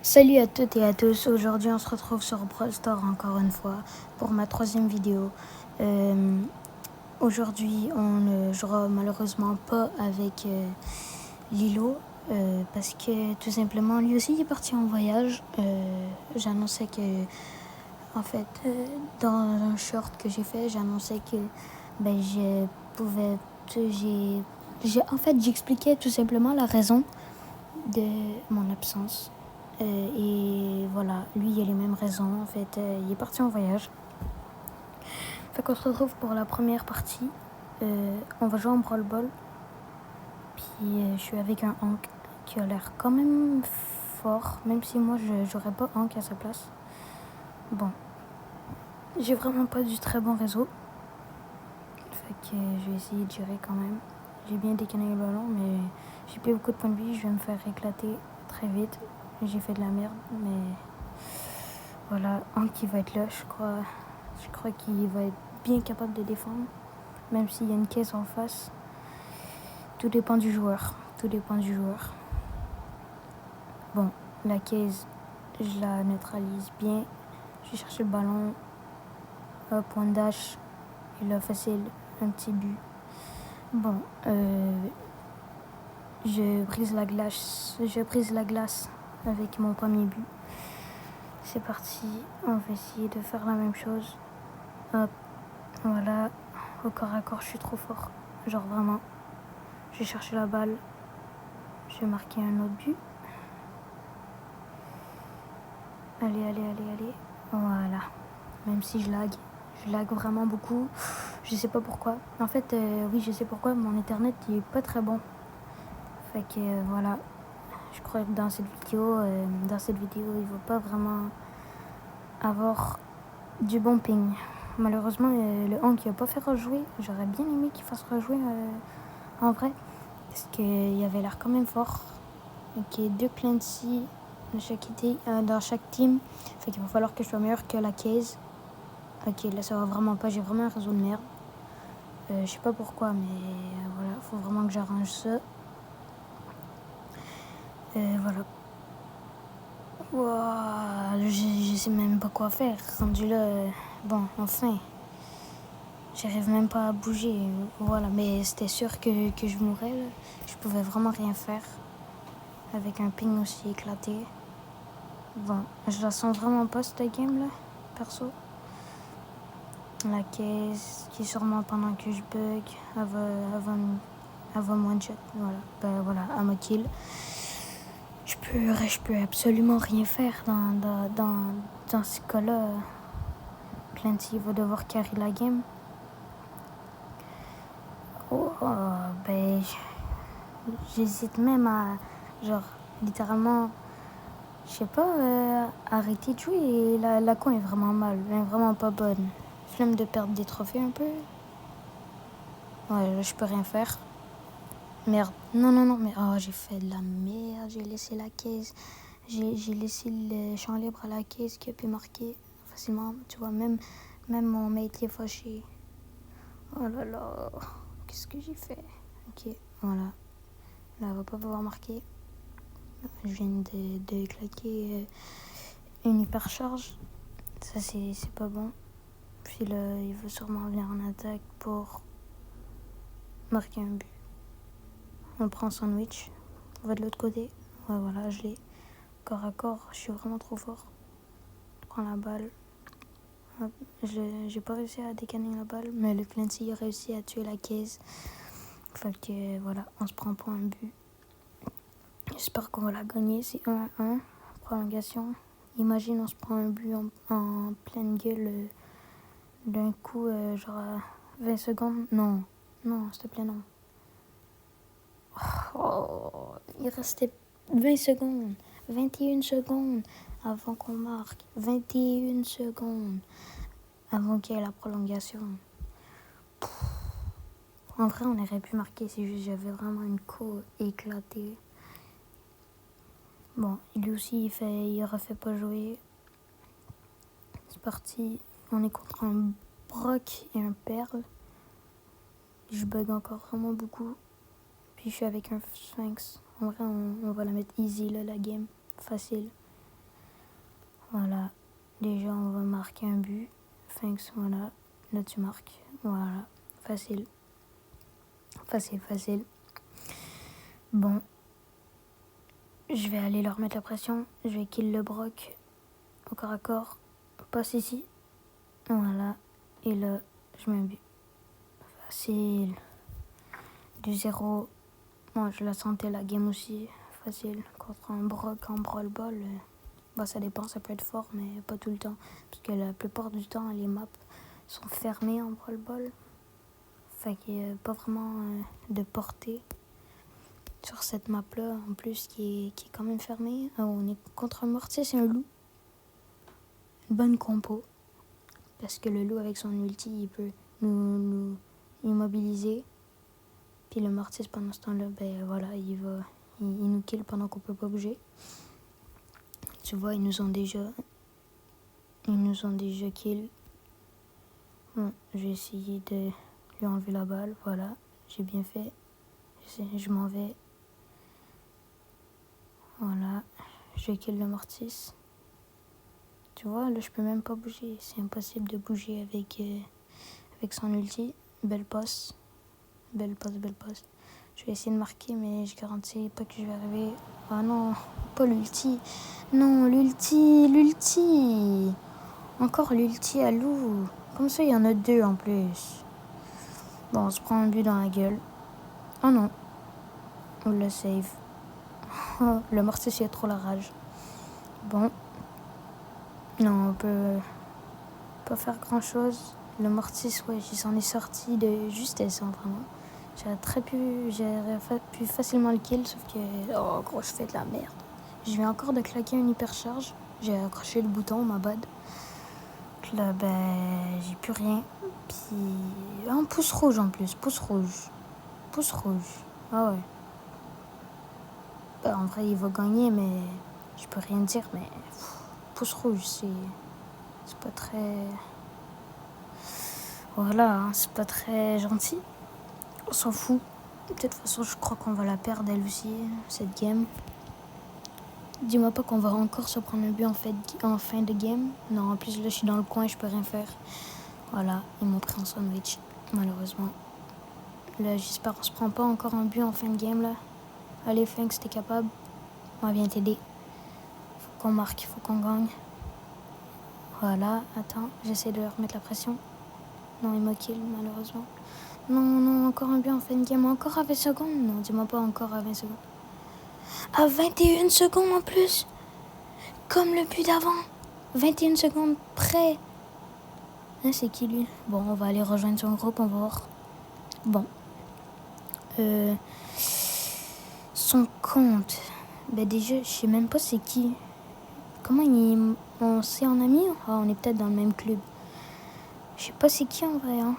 Salut à toutes et à tous, aujourd'hui on se retrouve sur Brawl Stars encore une fois pour ma 3e vidéo. Aujourd'hui on ne jouera malheureusement pas avec Lilo parce que tout simplement lui aussi il est parti en voyage. J'annonçais que en fait dans un short que j'ai fait j'annonçais que je pouvais j'expliquais tout simplement la raison de mon absence. Et voilà, lui, il a les mêmes raisons. En fait, il est parti en voyage. Fait qu'on se retrouve pour la première partie. On va jouer en Brawl Ball. Puis je suis avec un Hank qui a l'air quand même fort, même si moi, je jouerais pas Hank à sa place. Bon, j'ai vraiment pas du très bon réseau. Fait que je vais essayer de gérer quand même. J'ai bien décanné le ballon, mais j'ai plus beaucoup de points de vie. Je vais me faire éclater très vite. J'ai fait de la merde, mais voilà, Hank qui va être là, je crois qu'il va être bien capable de défendre, même s'il y a une caisse en face. Tout dépend du joueur. Bon, la caisse, je la neutralise bien. Je vais chercher le ballon. Point dash. Et là, facile, un petit but. Bon, je brise la glace avec mon premier but. C'est parti, on va essayer de faire la même chose. Hop, voilà, au corps à corps, je suis trop fort. Genre vraiment, j'ai cherché la balle, j'ai marqué un autre but. Allez, voilà. Même si je lag vraiment beaucoup. Je sais pas pourquoi. En fait, oui, je sais pourquoi, mon internet il est pas très bon. Fait que voilà, je crois que dans cette vidéo, il va pas vraiment avoir du bon ping. Malheureusement, le Hank il a pas fait rejouer. J'aurais bien aimé qu'il fasse rejouer en vrai. Parce qu'il avait l'air quand même fort. Ok, 2 Clancy dans chaque team. Fait qu'il va falloir que je sois meilleur que la case. Ok, là ça va vraiment pas. J'ai vraiment un réseau de merde. Je sais pas pourquoi, mais voilà. Faut vraiment que j'arrange ça. Voilà. Wow, je sais même pas quoi faire. Rendu là, bon, enfin. J'arrive même pas à bouger. Voilà, mais c'était sûr que je mourrais. Là. Je pouvais vraiment rien faire. Avec un ping aussi éclaté. Bon, je la sens vraiment pas cette game là, perso. La caisse qui est sûrement pendant que je bug, elle va me one-shot. Voilà, voilà, elle me kill. Je peux absolument rien faire dans ce cas-là. Clancy va devoir carry la game. J'hésite même à, genre, littéralement, je sais pas, arrêter de jouer. Et la con est vraiment mal, elle est vraiment pas bonne. Flemme de perdre des trophées un peu. Ouais, là, je peux rien faire. Merde. Non, mais oh, j'ai fait de la merde. J'ai laissé la caisse. J'ai laissé le champ libre à la caisse qui a pu marquer facilement. Tu vois, même mon mate est fâché. Oh là là. Qu'est-ce que j'ai fait? Ok, voilà. Là, elle va pas pouvoir marquer. Je viens de claquer une hypercharge. Ça, c'est pas bon. Puis là, il va sûrement venir en attaque pour marquer un but. On prend sandwich. On va de l'autre côté. Ouais, voilà, je l'ai. Corps à corps, je suis vraiment trop fort. Je prends la balle. Hop, j'ai pas réussi à décanner la balle, mais le Clancy a réussi à tuer la caisse. Fait que voilà, on se prend pas un but. J'espère qu'on va la gagner. C'est 1-1. Prolongation. Imagine, on se prend un but en pleine gueule d'un coup, genre à 20 secondes. Non, s'il te plaît, non. Oh, il restait 20 secondes, 21 secondes avant qu'on marque, 21 secondes avant qu'il y ait la prolongation. En vrai, on aurait pu marquer, c'est juste j'avais vraiment une côte éclatée. Bon, lui aussi, il refait pas jouer. C'est parti, on est contre un Brock et un Perle. Je bug encore vraiment beaucoup. Puis je suis avec un Sphinx. En vrai, on va la mettre easy, là, la game. Facile. Voilà. Déjà, on va marquer un but. Thanks, voilà. Là, tu marques. Voilà. Facile. Facile. Bon. Je vais aller leur mettre la pression. Je vais kill le Brock. Au corps à corps. Passe ici. Voilà. Et là, je mets un but. Facile. Du 0. Moi, je la sentais la game aussi. Facile. Contre un Brock en brawl ball. Bah, ça dépend, ça peut être fort, mais pas tout le temps. Parce que la plupart du temps, les maps sont fermées en brawl ball. Fait qu'il n'y a pas vraiment de portée sur cette map-là. En plus, qui est quand même fermée. On est contre un mortier, c'est un loup. Une bonne compo. Parce que le loup, avec son ulti, il peut nous immobiliser. Puis le mortier, pendant ce temps-là, ben voilà, il nous kill pendant qu'on peut pas bouger. Tu vois, ils nous ont déjà kill. Bon, je vais essayer de lui enlever la balle. Voilà, j'ai bien fait. Je m'en vais. Voilà, je vais kill le mortis. Tu vois, là, je peux même pas bouger. C'est impossible de bouger avec son ulti. Belle passe. Belle passe. Je vais essayer de marquer, mais je garantis pas que je vais arriver. Ah non, pas l'ulti. Non, l'ulti. Encore l'ulti à loup. Comme ça, il y en a 2 en plus. Bon, on se prend un but dans la gueule. Oh non. On le save. Oh, le mortier, il a trop la rage. Bon. Non, on peut pas faire grand chose. Le mortis, ouais, il s'en est sorti de justesse, hein, vraiment. J'aurais pu facilement le kill, sauf que, oh gros, je fais de la merde. Je viens encore de claquer une hypercharge. J'ai accroché le bouton, ma bad. Là, ben, j'ai plus rien. Puis, un pouce rouge en plus, pouce rouge. Ah ouais. Ben, en vrai, il va gagner, mais je peux rien dire, mais pouce rouge, c'est pas très... Voilà, hein, c'est pas très gentil. On s'en fout. De toute façon, je crois qu'on va la perdre elle aussi, cette game. Dis-moi pas qu'on va encore se prendre un but en fin de game. Non, en plus là, je suis dans le coin, je peux rien faire. Voilà, ils m'ont pris en sandwich, malheureusement. Là, j'espère qu'on se prend pas encore un but en fin de game, là. Allez, Fanks, t'es capable. Moi, viens t'aider. Faut qu'on marque, faut qu'on gagne. Voilà, attends, j'essaie de leur mettre la pression. Non, il m'a kill, malheureusement. Non, encore un but en fin de game. Encore à 20 secondes. Non, dis-moi pas encore à 20 secondes. À 21 secondes en plus. Comme le but d'avant. 21 secondes près. Hein, c'est qui lui? Bon, on va aller rejoindre son groupe, on va voir. Bon. Son compte. Ben déjà, je sais même pas c'est qui. Comment on s'est en ami? Ah, on est peut-être dans le même club. Je sais pas c'est qui en vrai. Hein.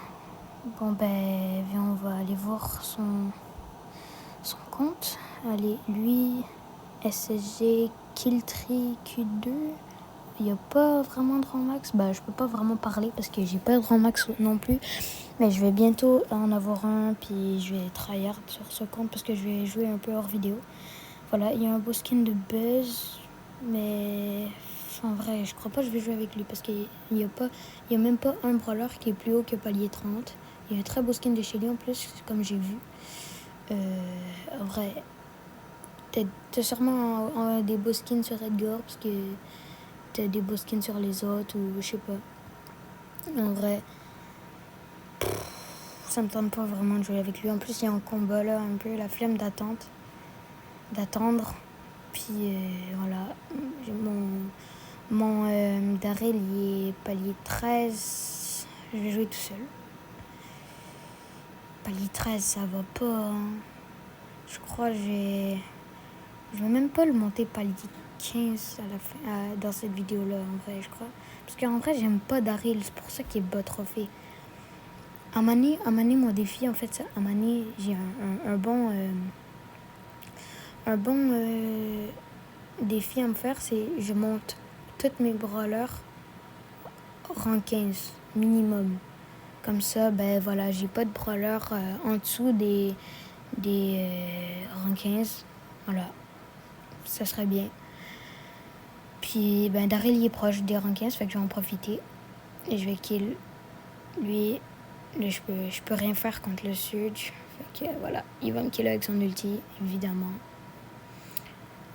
Bon, ben, viens, on va aller voir son compte. Allez, lui, SSG, Killtree, Q2. Il n'y a pas vraiment de rang max. Bah, je peux pas vraiment parler parce que j'ai pas de rang max non plus. Mais je vais bientôt en avoir un. Puis je vais tryhard sur ce compte parce que je vais jouer un peu hors vidéo. Voilà, il y a un beau skin de Buzz. Mais en vrai, je crois pas que je vais jouer avec lui parce qu'il y a même pas un brawler qui est plus haut que palier 30. Il y a un très beau skin de Shelly en plus, comme j'ai vu. En vrai, t'as sûrement des beaux skins sur Edgar parce que t'as des beaux skins sur les autres ou je sais pas. En vrai, ça me tente pas vraiment de jouer avec lui. En plus, il y a un combat là, un peu la flemme d'attendre. Puis voilà, mon Daryl il est palier 13. Je vais jouer tout seul. Palier 13, ça va pas. Hein. Je crois que je vais même pas le monter palier 15 à la fin, dans cette vidéo-là, en vrai, je crois. Parce qu'en vrai, j'aime pas Daryl, c'est pour ça qu'il est bas trophée. À Mané, mon défi, en fait, à Mané, j'ai un bon défi à me faire, c'est je monte toutes mes brawlers rang 15, minimum. Comme ça, ben voilà, j'ai pas de brawler en dessous des rang 15. Voilà, ça serait bien. Puis Puis, Daryl, il est proche des rangs 15, fait que je vais en profiter. Et je vais kill lui. Là, je peux rien faire contre le Surge. Fait que, voilà. Il va me kill avec son ulti, évidemment.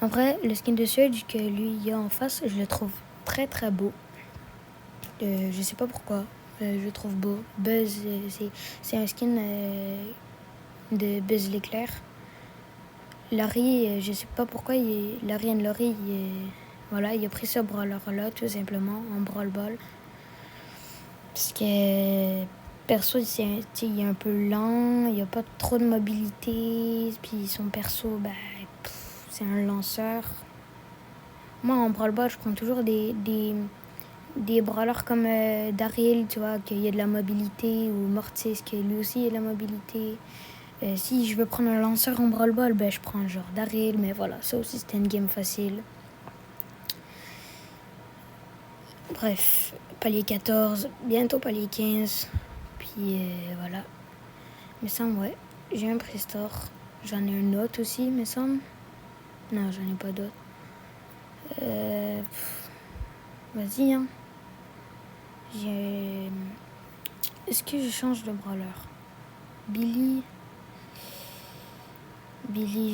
En vrai, le skin de Surge que lui, il a en face, je le trouve très, très beau. Je sais pas pourquoi. Je le trouve beau. Buzz, c'est un skin de Buzz l'éclair. Larry, je sais pas pourquoi, Larry and Laurie, voilà, il a pris ce brawler-là, tout simplement, en brawl ball. Parce que, perso, il est un peu lent, il a pas trop de mobilité, puis son perso, c'est un lanceur. Moi, en brawl ball, je prends toujours des brawlers comme Daryl, tu vois, qu'il y a de la mobilité, ou Mortis, qui lui aussi a de la mobilité. Si je veux prendre un lanceur en brawl ball, je prends genre Daryl, mais voilà, ça aussi c'était une game facile. Bref, palier 14, bientôt palier 15, puis voilà. Mais ça, ouais, j'ai un Prestor, j'en ai un autre aussi, me semble. Non, j'en ai pas d'autre. Vas-y, hein. Est-ce que je change de brawler? Billy,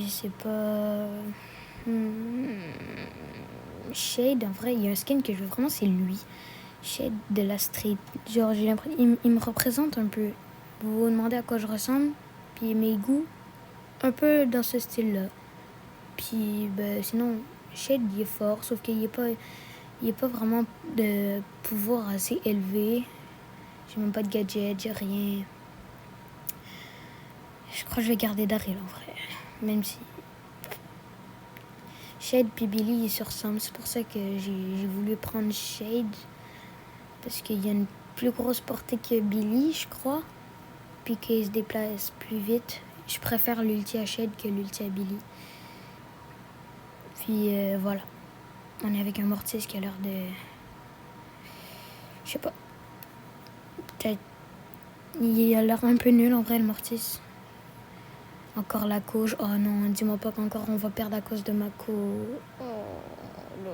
je sais pas. Shade, en vrai, il y a un skin que je veux vraiment, c'est lui. Shade de la street. Genre, j'ai l'impression, il me représente un peu. Vous vous demandez à quoi je ressemble, puis mes goûts, un peu dans ce style-là. Puis, sinon, Shade, il est fort, sauf qu'il n'y a pas vraiment de pouvoir assez élevé. J'ai même pas de gadget, j'ai rien. Je crois que je vais garder Daryl en vrai. Même si Shade puis Billy ils se ressemblent. C'est pour ça que j'ai voulu prendre Shade. Parce qu'il y a une plus grosse portée que Billy, je crois. Puis qu'il se déplace plus vite. Je préfère l'ulti à Shade que l'ulti à Billy. Puis voilà. On est avec un Mortis qui a l'air de... Je sais pas. Peut-être... Il a l'air un peu nul en vrai le Mortis. Encore la couche. Oh non, dis-moi pas qu'encore on va perdre à cause de ma couche. Oh, là.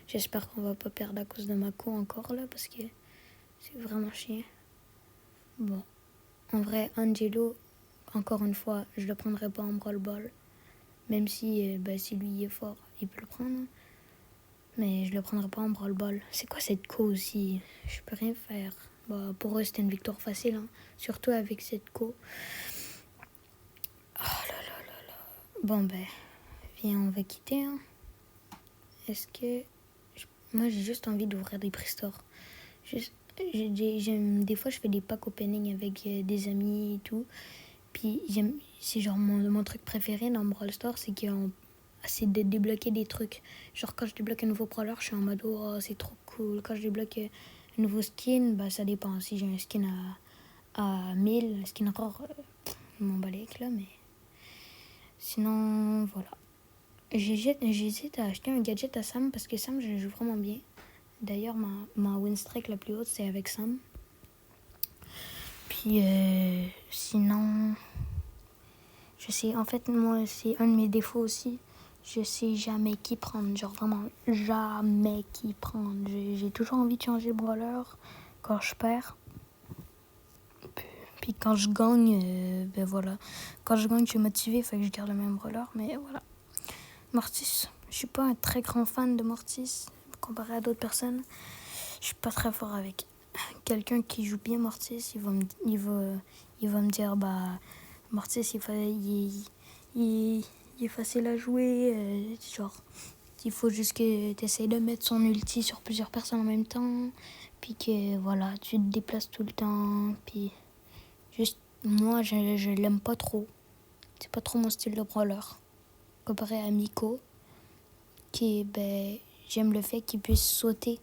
J'espère qu'on va pas perdre à cause de ma couche encore là, parce que c'est vraiment chiant. Bon, en vrai, Angelo, encore une fois, je le prendrai pas en brawl ball. Même si, si lui est fort, il peut le prendre. Mais je le prendrai pas en brawl ball. C'est quoi cette co aussi? Je peux rien faire. Pour eux, c'était une victoire facile, hein. Surtout avec cette co. Oh là là. Bon, viens, on va quitter, hein. Est-ce que... Moi, j'ai juste envie d'ouvrir des prix stores. Des fois, je fais des packs opening avec des amis et tout. Puis, c'est genre mon truc préféré dans Brawl Store, c'est de débloquer des trucs. Genre, quand je débloque un nouveau brawler, je suis en mode, oh, c'est trop cool. Quand je débloque un nouveau skin, ça dépend. Si j'ai un skin à 1000, un skin rare, je m'en bats les couilles, là, mais... Sinon, voilà. J'hésite à acheter un gadget à Sam parce que Sam, je le joue vraiment bien. D'ailleurs, ma win streak la plus haute, c'est avec Sam. Puis, sinon... Je sais, en fait, moi, c'est un de mes défauts aussi. Je sais jamais qui prendre. Genre, vraiment, jamais qui prendre. J'ai toujours envie de changer de brawler quand je perds. Puis quand je gagne, voilà. Quand je gagne, je suis motivée, fait que je garde le même brawler. Mais voilà. Mortis, je suis pas un très grand fan de Mortis. Comparé à d'autres personnes, je suis pas très fort avec. Quelqu'un qui joue bien Mortis, il va me dire, Mortis, il est facile à jouer. Genre, il faut juste que tu essaies de mettre son ulti sur plusieurs personnes en même temps. Puis que, voilà, tu te déplaces tout le temps. Puis, juste, moi, je l'aime pas trop. C'est pas trop mon style de brawler. Comparé à Miko, qui, j'aime le fait qu'il puisse sauter.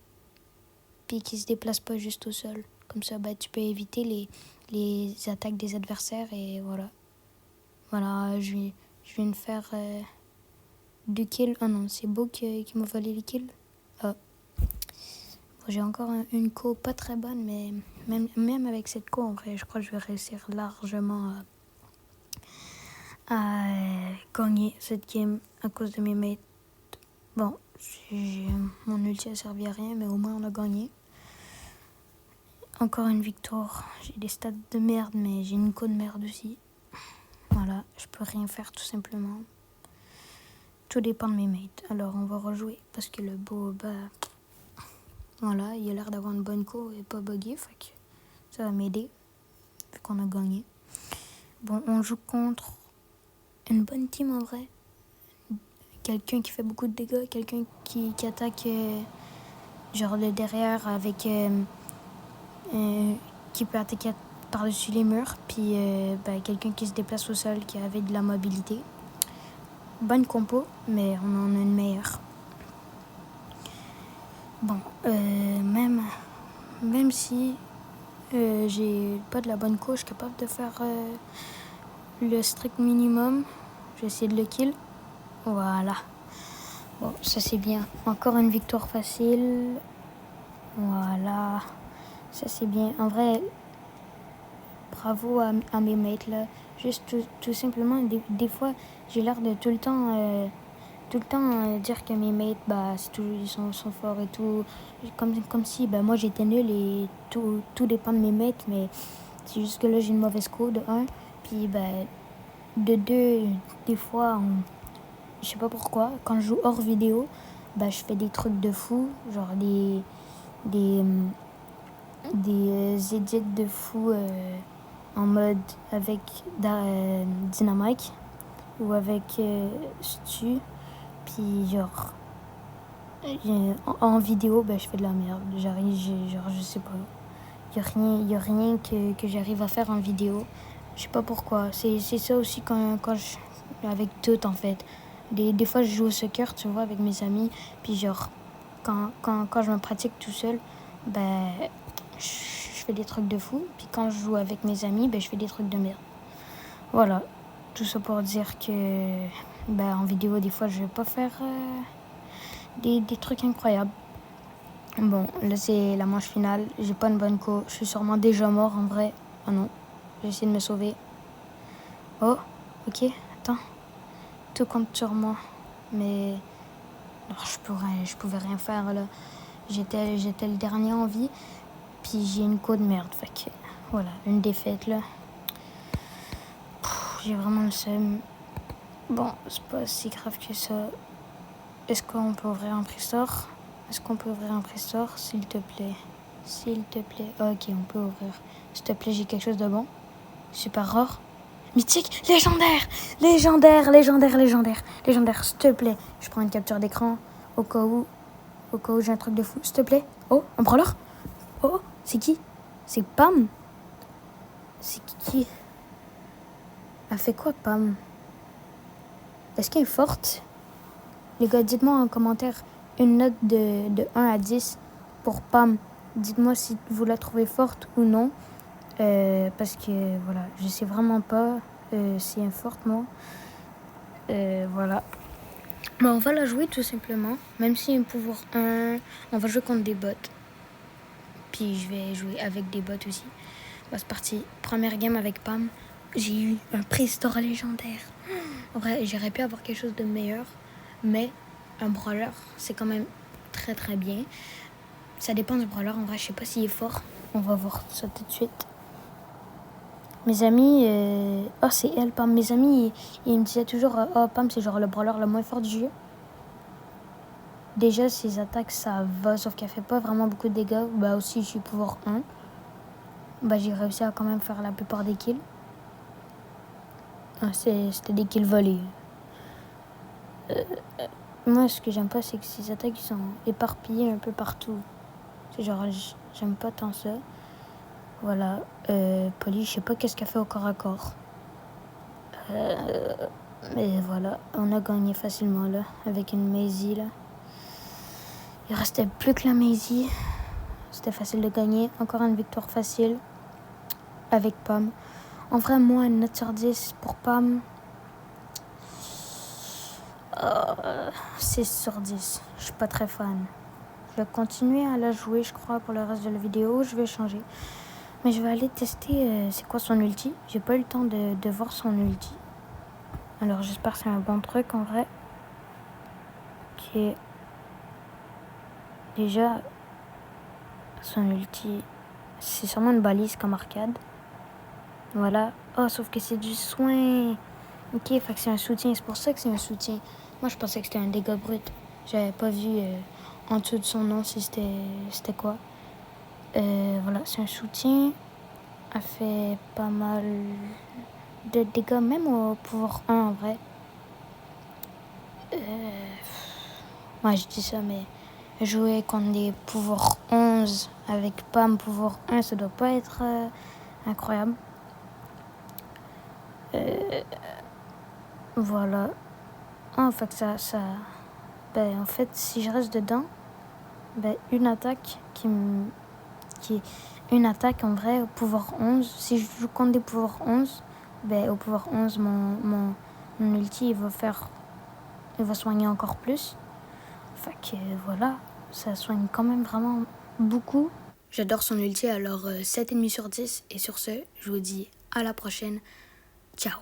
Puis qu'il se déplace pas juste tout seul. Comme ça, tu peux éviter les attaques des adversaires et voilà. Voilà, je viens de faire 2 kills. Ah non, c'est Beau qui m'a volé les kills. Ah. Bon, j'ai encore une co pas très bonne, mais même avec cette co, en vrai, je crois que je vais réussir largement à gagner cette game à cause de mes mates. Bon, mon ulti a servi à rien, mais au moins on a gagné. Encore une victoire. J'ai des stats de merde, mais j'ai une co de merde aussi. Voilà, je peux rien faire tout simplement. Tout dépend de mes mates. Alors on va rejouer parce que le beau, voilà, il a l'air d'avoir une bonne co et pas buggy, fait que ça va m'aider vu qu'on a gagné. Bon, on joue contre une bonne team en vrai. Quelqu'un qui fait beaucoup de dégâts, quelqu'un qui attaque genre de derrière avec qui peut attaquer par-dessus les murs, puis quelqu'un qui se déplace au sol qui avait de la mobilité. Bonne compo, mais on en a une meilleure. Bon, même si j'ai pas de la bonne co, je suis capable de faire le strict minimum. Je vais essayer de le kill. Voilà. Bon, ça c'est bien. Encore une victoire facile. Voilà. Ça c'est bien. En vrai, bravo à mes mates là. Juste tout simplement, des fois, j'ai l'air de tout le temps dire que mes mates, ils sont forts et tout. Comme si moi j'étais nul et tout dépend de mes mates, mais c'est juste que là j'ai une mauvaise co de 1. Puis de 2, des fois, je sais pas pourquoi, quand je joue hors vidéo, je fais des trucs de fou, genre des edits de fou en mode avec Dynamite ou avec Stu. Puis genre en vidéo, je fais de la merde. Genre je sais pas. Y a rien que j'arrive à faire en vidéo. Je sais pas pourquoi. C'est ça aussi quand je... Avec tout en fait. Des fois je joue au soccer, tu vois, avec mes amis. Puis genre, quand je me pratique tout seul, je fais des trucs de fou. Puis quand je joue avec mes amis, je fais des trucs de merde. Voilà. Tout ça pour dire que en vidéo, des fois, je vais pas faire des trucs incroyables. Bon, là, c'est la manche finale. J'ai pas une bonne co. Je suis sûrement déjà mort, en vrai. Ah non. J'ai essayé de me sauver. Oh, ok. Attends. Tout compte sur moi. Mais non, je pouvais rien faire, là. J'étais le dernier en vie. Puis j'ai une co de merde. Fait que, voilà, une défaite, là. J'ai vraiment le seum. Bon, c'est pas si grave que ça. Est-ce qu'on peut ouvrir un pré-store? S'il te plaît? S'il te plaît. Ok, on peut ouvrir. S'il te plaît, j'ai quelque chose de bon. Super rare. Mythique, légendaire, s'il te plaît. Je prends une capture d'écran au cas où j'ai un truc de fou. S'il te plaît. Oh, un brawler. Oh, c'est qui? C'est Pam. C'est qui? Elle fait quoi, Pam? Est-ce qu'elle est forte? Les gars, dites-moi en commentaire une note de 1 à 10 pour Pam. Dites-moi si vous la trouvez forte ou non. Parce que, voilà, je sais vraiment pas si elle est forte, moi. Voilà. On va la jouer tout simplement. Même si un pouvoir 1, on va jouer contre des bots. Puis je vais jouer avec des bots aussi. C'est parti. Première game avec Pam. J'ai eu un pré-store légendaire. En vrai, j'aurais pu avoir quelque chose de meilleur. Mais un brawler, c'est quand même très très bien. Ça dépend du brawler. En vrai, je sais pas s'il est fort. On va voir ça tout de suite. Mes amis... Oh, c'est elle, Pam. Mes amis, ils me disaient toujours... Oh, Pam, c'est genre le brawler le moins fort du jeu. Déjà, ses attaques, ça va. Sauf qu'elle fait pas vraiment beaucoup de dégâts. Aussi, je suis pouvoir 1. J'ai réussi à quand même faire la plupart des kills. C'était des kills volés. Moi, ce que j'aime pas, c'est que ces attaques sont éparpillées un peu partout. C'est genre, j'aime pas tant ça. Voilà. Polly, je sais pas qu'est-ce qu'elle fait au corps à corps. Mais voilà, on a gagné facilement, là, avec une Maisie, là. Il restait plus que la Maisie. C'était facile de gagner. Encore une victoire facile avec Pam. En vrai, moi, une note sur 10 pour Pam... 6 sur 10. Je suis pas très fan. Je vais continuer à la jouer, je crois, pour le reste de la vidéo. Je vais changer. Mais je vais aller tester c'est quoi son ulti. J'ai pas eu le temps de voir son ulti. Alors j'espère que c'est un bon truc en vrai. Ok. Déjà, son ulti, c'est sûrement une balise comme arcade. Voilà. Oh, sauf que c'est du soin. Ok, fait que c'est un soutien. C'est pour ça que c'est un soutien. Moi, je pensais que c'était un dégât brut. J'avais pas vu en dessous de son nom si c'était quoi. Voilà, c'est un soutien. Elle fait pas mal de dégâts, même au pouvoir 1 en vrai. Ouais, je dis ça, mais jouer contre des pouvoirs 11 avec Pam pouvoir 1, ça doit pas être incroyable. Voilà. Ah, fait que ça... Ben, en fait, si je reste dedans, ben, une attaque une attaque en vrai au pouvoir 11. Si je joue contre des pouvoirs 11, ben, au pouvoir 11, mon ulti, il va soigner encore plus. Fait que voilà, ça soigne quand même vraiment beaucoup. J'adore son ulti, alors 7,5 sur 10. Et sur ce, je vous dis à la prochaine. Ciao.